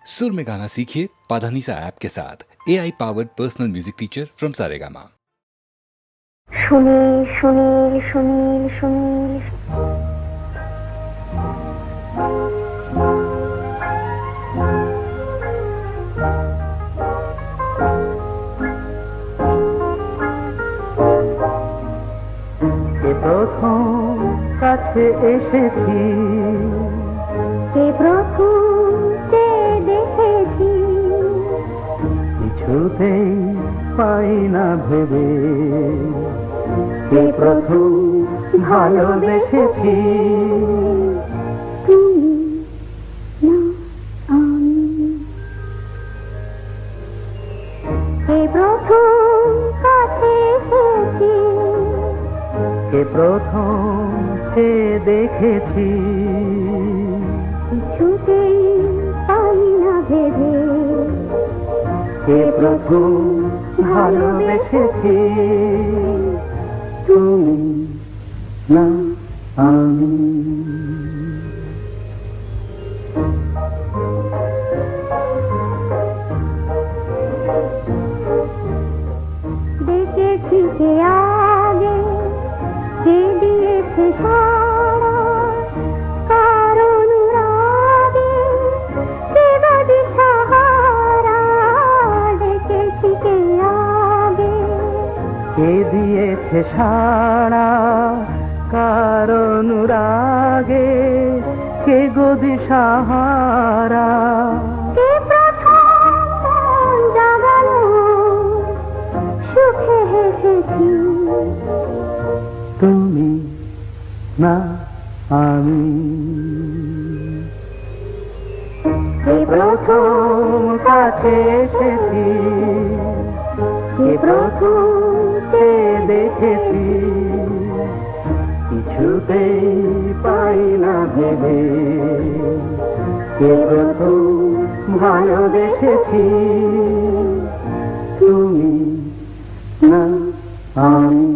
सुर में गाना सीखिए पाधानीसा ऐप के साथ AI powered personal music teacher from Saregama. Sunil Sunil Sunil Sunil প্রথম কাছে এসেছি, কে প্রথম যে দেখেছি, কিছুতেই পাই না ভেবে, কে প্রথম ভালোবেসেছি। তুমি না আমি, কে প্রথম কাছে এসেছি, কে প্রথম যে দেখেছি, কিছুতেই পাই না ভেবে, কে প্রথম ভালোবেসেছি। তুমি না আমি। দেখেছি কে আগে, কে দিয়েছে সাড়া, কার অনুরাগে, কে বা দিশাহারা। দেখেছি কে আগে, কে দিয়েছে সাড়া, কার অনুরাগে, কে গো দিশাহারা। কে প্রথম মন জাগালো, সুখে হেসেছি। তুমি না আমি। কে প্রথম কাছে এসেছি, কে প্রথম যে দেখেছি, কিছুতেই পাই না ভেবে, কে প্রথম ভালোবেসেছি। তুমি না আমি।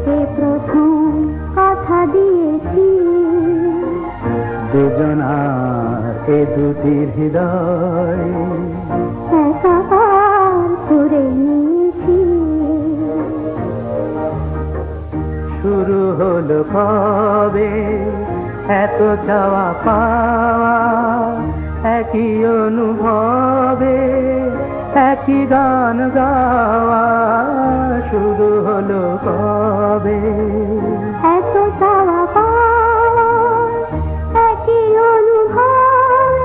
কে প্রথম কথা দিয়েছি, দুজনার এ দুটি হৃদয় একাকার করে নিয়েছি। শুরু হলো কবে এত চাওয়া পাওয়া, একই অনুভবে একই গান গাওয়া। শুরু হলো কবে এত চাওয়া পাওয়া, একই অনুভব,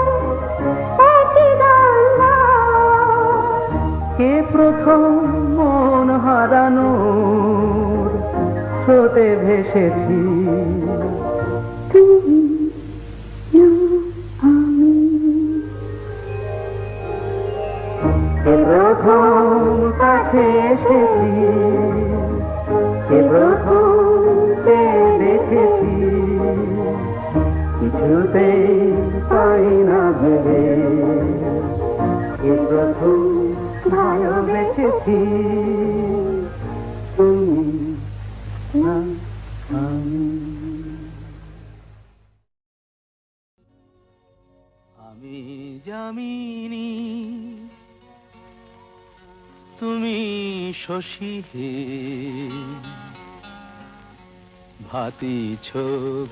একই গান গাওয়া। কে প্রথম মন হারানোর স্রোতে ভেসেছি। তুমি না আমি, কে প্রথম কাছে এসেছি, কে প্রথম যে দেখেছি, কিছুতেই পাই না ভেবে, কে প্রথম ভালোবেসেছি। তুমি না আমি। আমি জামিনী, তুমি শশী হে, ভাতিছ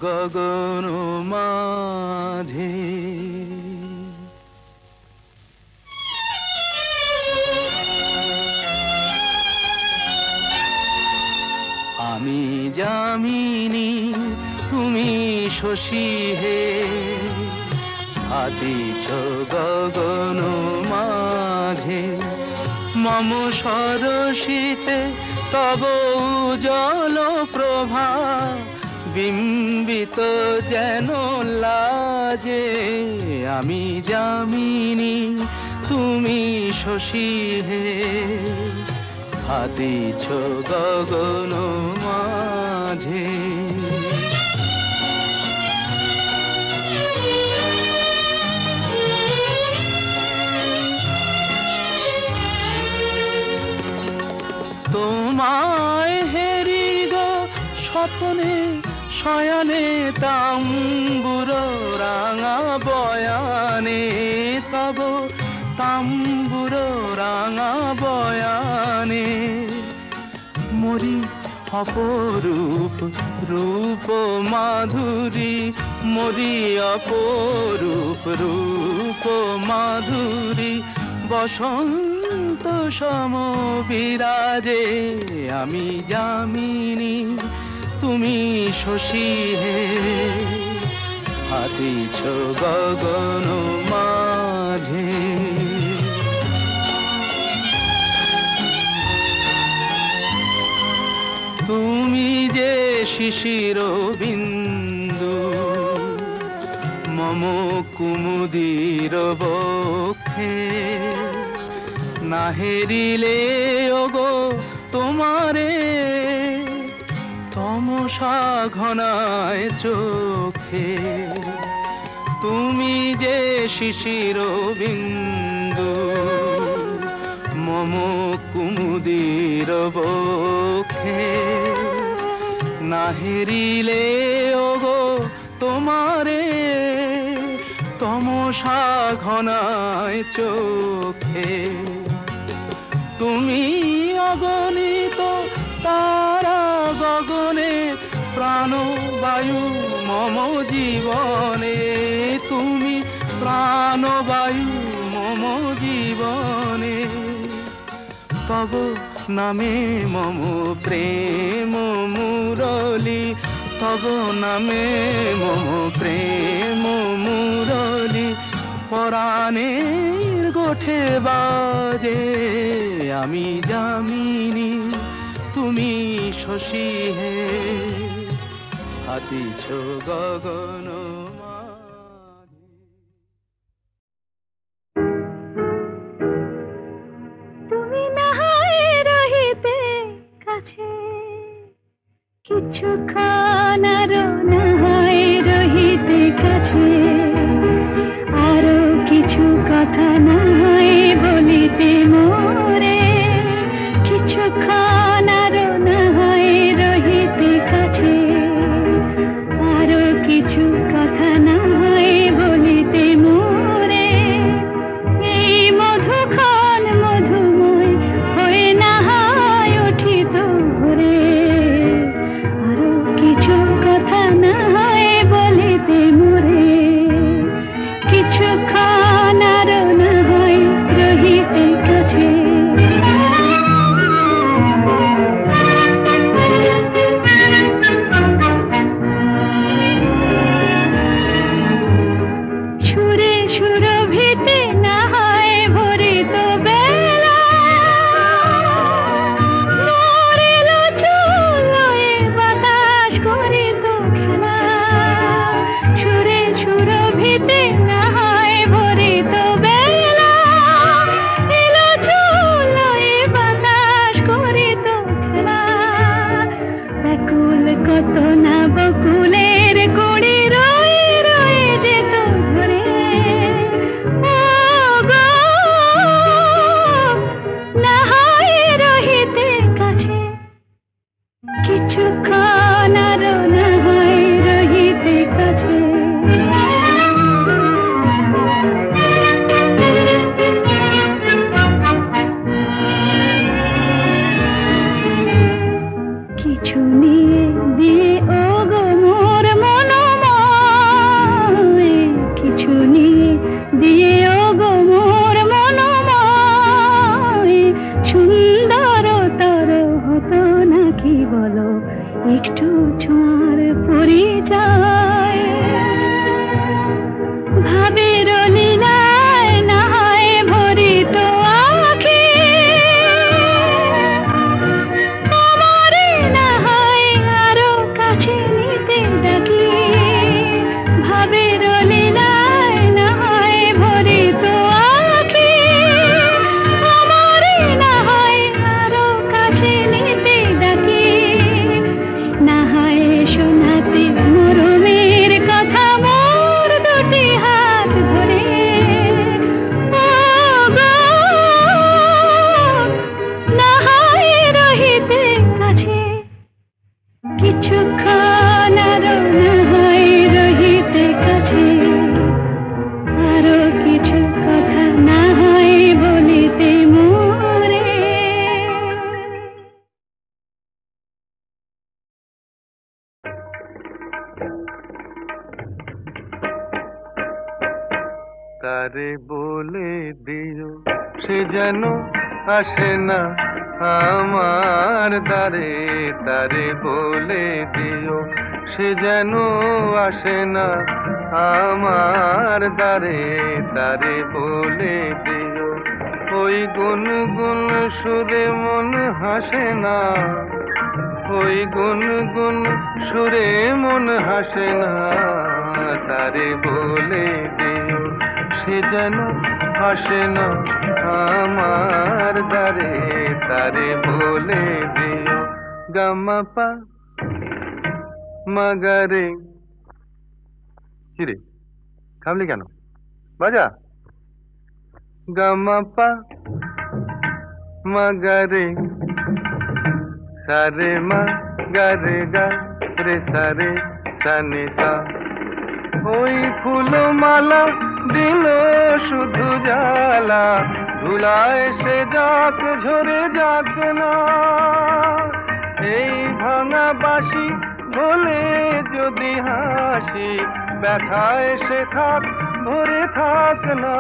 গগন মাঝে। আমি জামিনী, তুমি শশী হে, ভাতিছ গগন মাঝে। মম সরসিতে তব উজ্জ্বল প্রভা, বিম্বিত যেন লাজে। আমি জামিনী, তুমি শশী হে, ভাতিছ গগন মাঝে। তোমায় স্বপনে শয়নে তাম্বুর রাঙা বয়ানে তব তাম্বুর রাঙা বয়ানে মরি অপরূপ রূপ মাধুরী মরি অপরূপ রূপ মাধুরী বসন্ত সম বিরাজে আমি যামিনী তুমি শশী হে হাতিছ গগন মাঝে তুমি যে শিশির বিন্দু মম কুমুদির বক্ষে না হেরিলে ওগো তোমারে তমসা ঘনায় চোখে তুমি যে শিশির বিন্দু মম কুমুদির বক্ষে না হেরিলে ওগো তোমারে তমসা ঘনায় চোখে তুমি অগণিত তারা গগনে প্রাণবায়ু মম জীবনে তুমি প্রাণবায়ু মম জীবনে তব নামে মম প্রেম মুরলী তব নামে মম প্রেম মুরলী পরাণের গোঠে বাজে আমি যামিনী তুমি শশী হে হাতিছ গগন মাঝে। তুমি না হয় রহিতে কাছে কিছুক্ষণ আরো না হয় রহিতে কাছে আরো কিছু কথা না হয় বলিতে মোরে কিছুক্ষণ আরো না হয় রহিতে কাছে আরো কিছু কথা না হয় বলিতে মোরে এই মধুক্ষণ মধুময় হয়ে না হয় উঠিত ভোরে আরো কিছু কথা না হয় বলিতে মোরে কিছুক্ষণ আরো না হয় রহিতে কাছে সুরে সুরভিতে না হয় ভরিত বেলা মরিল চুলোয় বাতাস করিত খেলা সুরে সুরভিতে না হয় ভরিত বেলা এলো চুলোয় বাতাস করিত খেলা ব্যাকুল কত না বকুলের কুড়ি রয়ে রয়ে যেত ঝরে ও গো না হয় রহিতে কাছে কিছুক্ষণ আরো না হয় রহিতে কাছে কিছু নিয়ে দিয়ে ও গো মোর মনোময় কিছু নিয়ে দিয়ে ও গো মোর মনোময় সুন্দরতর হতো নাকি বলো একটু ছোঁয়ার পরিচয় ভাবের লীলায় না হয় ভরিত আঁখি আমারে না হয় আরো কাছে নিতে ডাকি ভাবের লীলায় না হয় ভরিত আঁখি আমারে না হয় আরো কাছে নিতে ডাকি না হয় শোনাতে মরমের কথা কিছুক্ষণ আরো না হয় রহিতে কাছে, আরো কিছু কথা না হয় বলিতে মোরে। তারে বলে দিও সে যেন আসে না আমার দ্বারে, তারে বলে দিও সে যেন আসে না আমার দ্বারে, তারে বলে দিও ওই গুনগুন সুরে মন হাসে না, ওই গুনগুন সুরে মন হাসে না, তারে বলে দিও সে যেন আসে না আমার দ্বারে, তারে বলে দিও। গামা পা মাগারে, কিরে থামলি কেন, বাজা। গামা পা মাগারে সারে মা গারে গা রে সারে সানে সা। ওই ফুলমালা দিল শুধু জ্বালা, ধুলায় সে যাক ঝরে যাক না, এই ভাঙা বাঁশি বলে যদি হাসি, ব্যথায় সে থাক ভরে থাক না।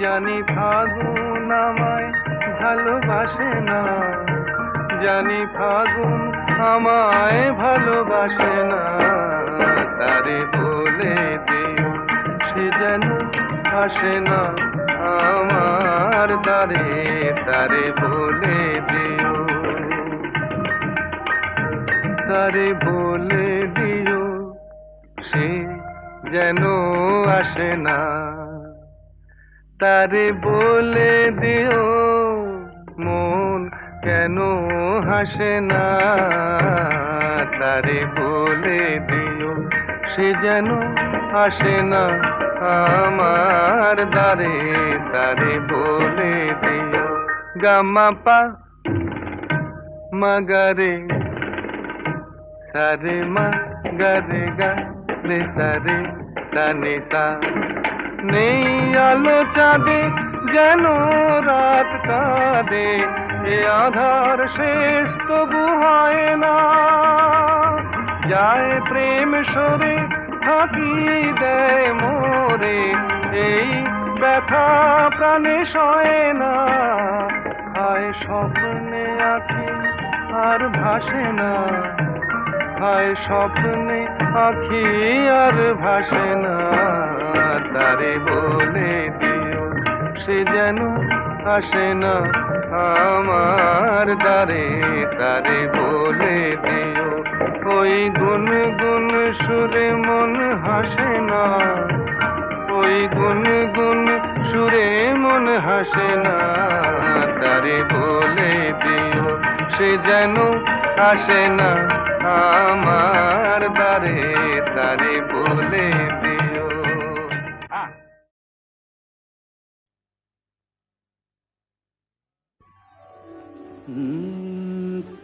জানি ফাগুন আমায় ভালোবাসে না, জানি ফাগুন আমায় ভালোবাসে না, তারে বলে দিও সে যেন আসে না আমার দ্বারে, তারে বলে দিও, তারে বলে দিও সে যেন আসে না, তারে বলে দিও মন কেন হাসে না, তারে বলে দিও সে যেন আসে না আমার দ্বারে, তারে বলে দিও। গামা পা মাগারে সারে মা গারে গা রে সারে সানে সা। নেই আলো চাঁদে যেন রাত কাঁদে, এ আধার শেষ তবু হয় না, যায় প্রেম সরে ফাঁকি দেয় মোরে, এই ব্যথা প্রাণে সয় না, হায় স্বপ্নে আঁখি আর ভাসে না, হায় স্বপ্নে আঁখি আর ভাসে না, তারে বলে দিও সে যেন আসে না আমার দ্বারে, তারে বলে দিও ওই গুনগুন সুরে মন হাসে না, ওই গুনগুন সুরে মন হাসে না, তারে বলে দিও সে যেন আসে না আমার দ্বারে, তারে বলে দিও।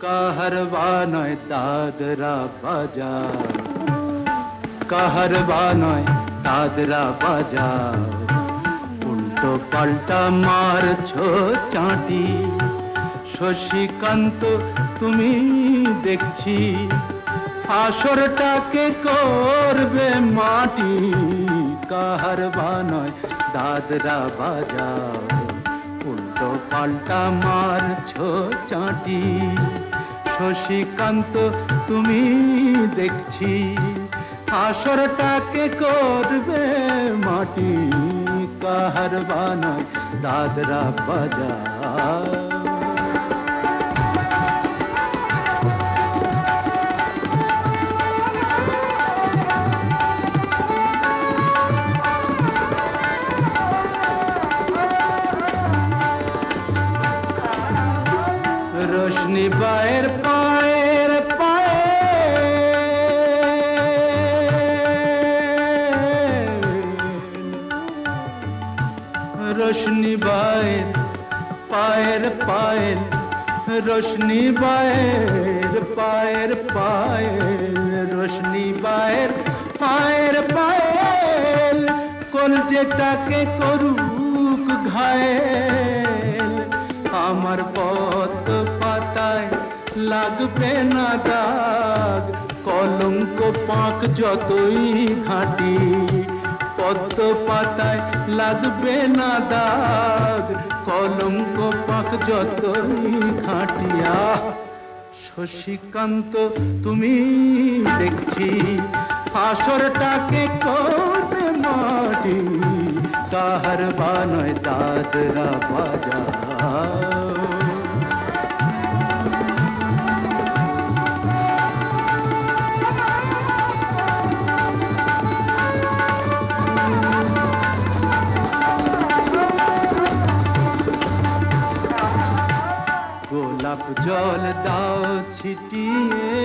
কাহারবা নয় দাদরা বাজার, কাহারবা নয় দাদরা বাজার, উল্টো পাল্টা মারছো চাঁটি, শশীকান্ত তুমি দেখছি আসরটাকে করবে মাটি, কাহারবা নয় দাদরা বাজার, উল্টো পাল্টা মারছো চাঁটি, শশীকান্ত তুমি দেখছি আসরটাকে করবে মাটি, কাহারবা নয় দাদরা বাজার। रोशनी बाहर पाएर पाए, रोशनी बाहर पाएर पाएर, रोशनी बाहर পায়ের পায়েল রোশনি বায়ের পায়ের পায়েল কলজেটাকে করুক ঘায়েল আমার পথ পাতায় লাগবে না দাগ কলঙ্ক পাক যতই ঘাঁটি পদ্ম পাতায় লাগবে না দাগ কলঙ্ক পাক যতই ঘাঁটিয়া শশীকান্ত তুমি দেখছি আসরটাকে করতে মাটি কাহার বানয় দাদরা বাজা গোলাপ জল দাও ছিটিয়ে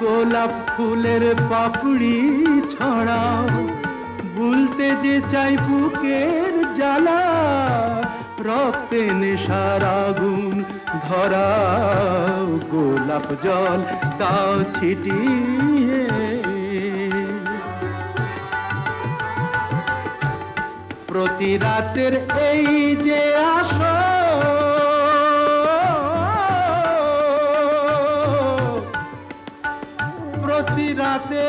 গোলাপ ফুলের পাপড়ি ছড়াও ভুলতে যে চাই বুকের জ্বালা রক্তে নেশার আগুন ধরাও গোলাপ জল দাও ছিটিয়ে প্রতি রাতের এই যে আসো প্রতি রাতে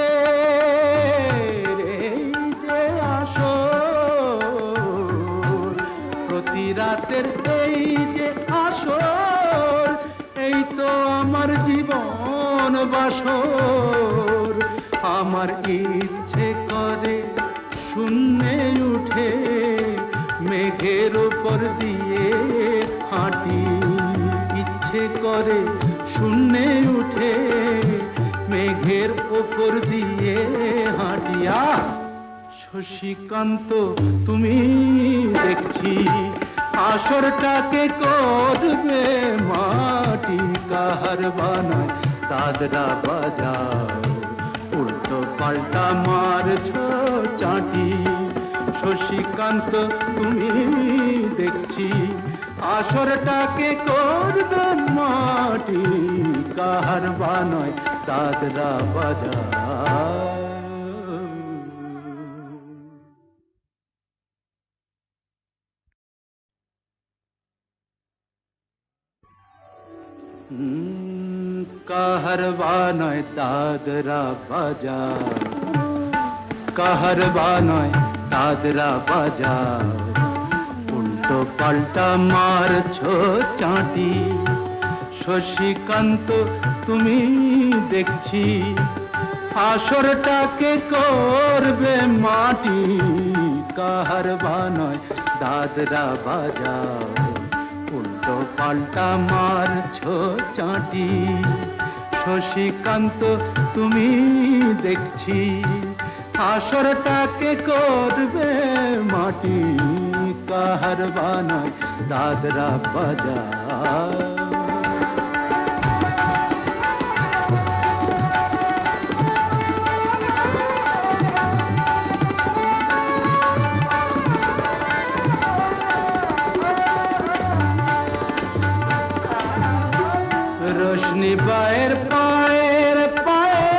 যে আসো প্রতি রাতের এই যে আসো এই তো আমার জীবন বাসর আমার ইচ্ছে করে শূন্যে উঠে মেঘের উপর দিয়ে হাঁটি ইচ্ছে করে শূন্যে উঠে মেঘের ওপর দিয়ে হাঁটিয়া শশীকান্ত তুমি দেখছি আসরটাকে করবে মাটি কাহার বানায় দাদরা বাজাও উল্টো পাল্টা মারছ চাটি শশীকান্ত তুমি দেখছি আসরটাকে করবে মাটি কাহার বানয় দাদরা বাজা কাহার বানয় দাদরা বাজা কাহার বানয় দাদরা বাজা উল্টো পাল্টা মারছ চাটি শশীকান্ত তুমি দেখছি আসরটাকে করবে মাটি কাহার বানয় দাদরা বাজা উল্টো পাল্টা মারছ চাটি শশীকান্ত তুমি দেখছি আসরটাকে করবে মাটি কাহার বানয় দাদরা বাজা রোশনি বায়ের পায়ের পায়েল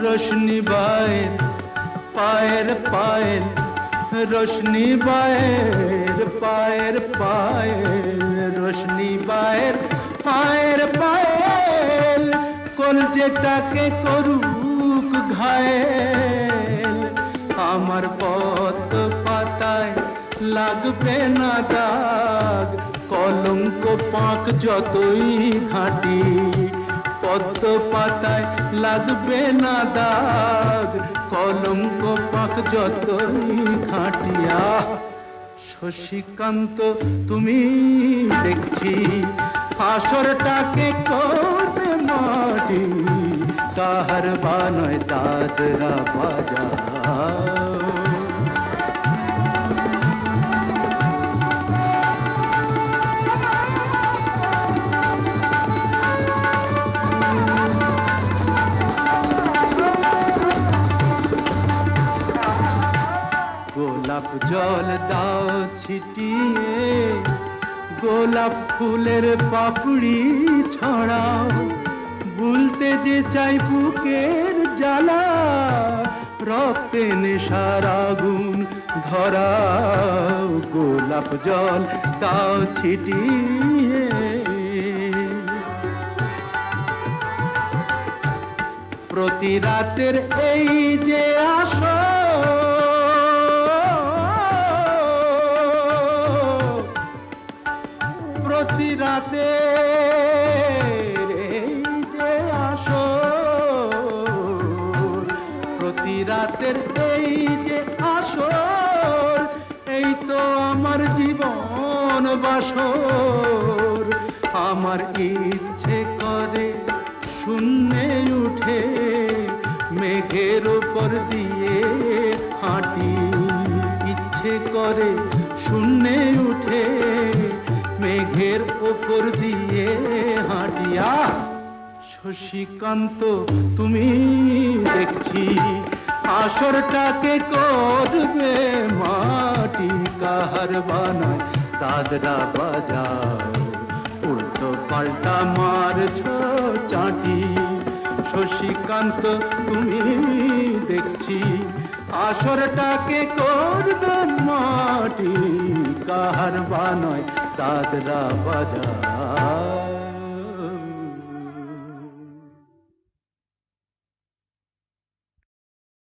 রোশনি বায়ের পায়ের পায়েল রোশনি বায়ের পায়ের পায়েল রোশনি বায়ের পায়ের পায়েল কলজেটাকে করুক ঘায়েল আমার পথ পাতায় লাগবে না দাগ কলঙ্ক পাক যতই ঘাঁটি পদ্ম পাতায় লাগবে না দাগ কলঙ্ক পাক যতই ঘাঁটিয়া শশীকান্ত তুমি দেখছি আসরটাকে করতে মাটি কাহার বানয় দাদরা বাজা গোলাপ জল দাও ছিটিয়ে, গোলাপ ফুলের পাপড়ি ছড়াও, ভুলতে যে চাই বুকের জ্বালা, রক্তে নেশার আগুন ধরাও, গোলাপ জল দাও ছিটিয়ে। প্রতি রাতের এই যে আসর, প্রতি রাতের এই যে আসর, প্রতি রাতের এই যে আসর, এই তো আমার জীবন বাসর। আমার ইচ্ছে করে শূন্যে উঠে মেঘের উপর দিয়ে হাঁটি, ইচ্ছে করে শূন্যে উঠে মেঘের উপর দিয়ে হাঁটিয়া। শশীকান্ত তুমি দেখছি আসরটাকে করবে মাটি, কাহার বানায় দাদরা বাজাও, উল্টো পাল্টা মারছ চাটি। শশীকান্ত তুমি দেখছি আসরটাকে করবে মাটি, কাহার বানায় দাদরা বাজাও।